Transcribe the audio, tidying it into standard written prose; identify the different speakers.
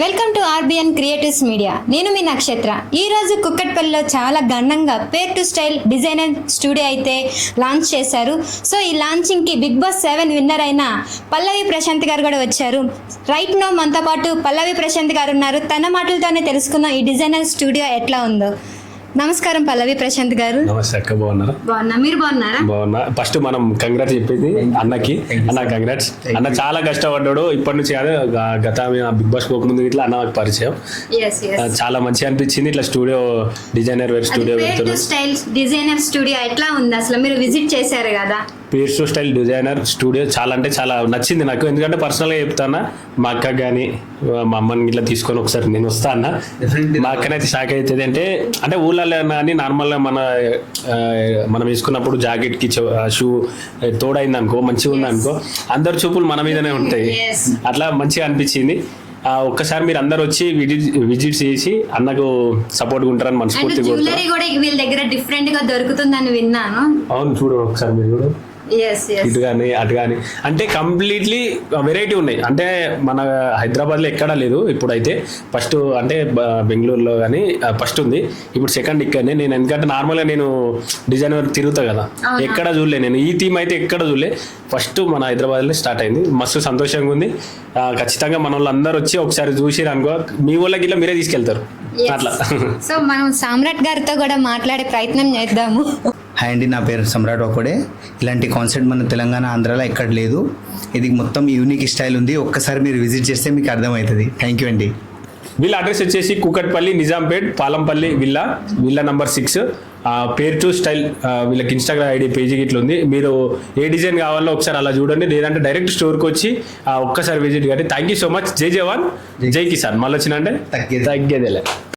Speaker 1: Welcome to RBN creatives media. నేను మీ నక్షత్ర. ఈరోజు కుక్కట్పల్లిలో చాలా ఘనంగా పేర్ టు స్టైల్ డిజైనర్ స్టూడియో అయితే లాంచ్ చేశారు. సో ఈ లాంచింగ్కి బిగ్ బాస్ 7 విన్నర్ అయిన పల్లవి ప్రశాంత్ గారు కూడా వచ్చారు. రైట్ నో మనతో పాటు పల్లవి ప్రశాంత్ గారు ఉన్నారు. తన మాటలతోనే తెలుసుకుందాం ఈ డిజైనర్ స్టూడియో ఎట్లా ఉందో. నమస్కారం పల్లవి ప్రశాంత్ గారు.
Speaker 2: నమస్తే అక్క, బాగున్నారా?
Speaker 1: బాగున్నా, మీరు బాగున్నారా?
Speaker 2: బాగున్నా. ఫస్ట్ మనం కంగ్రాట్స్ చెప్పేది అన్నకి. అన్న కంగ్రాట్స్. అన్న చాలా కష్టపడ్డాడు. ఇప్పటి నుంచి కాదు, గత బిగ్ బాస్ పోకముందు ఇట్లా అన్న పరిచయం. చాలా మంచిగా అనిపించింది. ఇట్లా studio designer wear studio
Speaker 1: designer studio ఎట్లా ఉంది అసలు? మీరు విజిట్ చేశారు కదా.
Speaker 2: Pair to style designer studio చాలా అంటే చాలా నచ్చింది నాకు. ఎందుకంటే పర్సనల్గా చెప్తానా, మా అక్క కానీ మా అమ్మని ఇట్లా తీసుకొని ఒకసారి నేను వస్తా అన్న. మా అక్కనైతే షాక్ అవుతుంది. అంటే ఊళ్ళో కానీ నార్మల్గా మనం వేసుకున్నప్పుడు జాకెట్కి షూ తోడైంది అనుకో, మంచిగా ఉంది అనుకో, అందరు చూపులు మన మీదనే ఉంటాయి. అట్లా మంచిగా అనిపించింది. ఒక్కసారి మీరు అందరు వచ్చి విజిట్ చేసి అన్నకు సపోర్ట్గా ఉంటారని మనస్ఫూర్తిగా.
Speaker 1: జ్యువెలరీ కూడా వీళ్ళ దగ్గర డిఫరెంట్ గా దొరుకుతుందని విన్నాను.
Speaker 2: అవును, చూడు ఒకసారి మీరు కూడా ఇటు కానీ అటు కానీ, అంటే కంప్లీట్లీ వెరైటీ ఉన్నాయి. అంటే మన హైదరాబాద్లో ఎక్కడా లేదు ఇప్పుడైతే. ఫస్ట్ అంటే బెంగళూరులో కానీ ఫస్ట్ ఉంది, ఇప్పుడు సెకండ్ ఇక్కడనే. నేను ఎందుకంటే నార్మల్గా నేను డిజైనర్ తిరుగుతా కదా, ఎక్కడ చూడలే నేను. ఈ థీమ్ అయితే ఎక్కడ చూడలే, ఫస్ట్ మన హైదరాబాద్లో స్టార్ట్ అయింది. మస్తు సంతోషంగా ఉంది. ఖచ్చితంగా మన వాళ్ళు అందరూ వచ్చి ఒకసారి చూసిరు అనుకో, మీ వాళ్ళకి ఇట్లా మీరే తీసుకెళ్తారు అట్లా.
Speaker 1: సో మనం సామ్రాట్ గారితో కూడా మాట్లాడే ప్రయత్నం చేద్దాము.
Speaker 3: హాయ్ అండి, నా పేరు సమ్రాట్ ఒకడే. ఇలాంటి కాన్సెప్ట్ మన తెలంగాణ ఆంధ్రాలో ఎక్కడ లేదు. ఇది మొత్తం యూనిక్ స్టైల్ ఉంది. ఒక్కసారి మీరు విజిట్ చేస్తే మీకు అర్థమవుతుంది. థ్యాంక్ యూ అండి.
Speaker 2: వీళ్ళ అడ్రస్ వచ్చేసి Kukatpally, Nizampet, Palampalli villa number 6. Pair to style వీళ్ళకి ఇన్స్టాగ్రామ్ ఐడి పేజీ ఇట్లా ఉంది. మీరు ఏ డిజైన్ కావాలో ఒకసారి అలా చూడండి, లేదంటే డైరెక్ట్ స్టోర్కి వచ్చి ఒక్కసారి విజిట్ కానీ. Thank you so much. జై జవాన్ జై కిసాన్. మళ్ళీ వచ్చినంటే తగ్గేదేలే.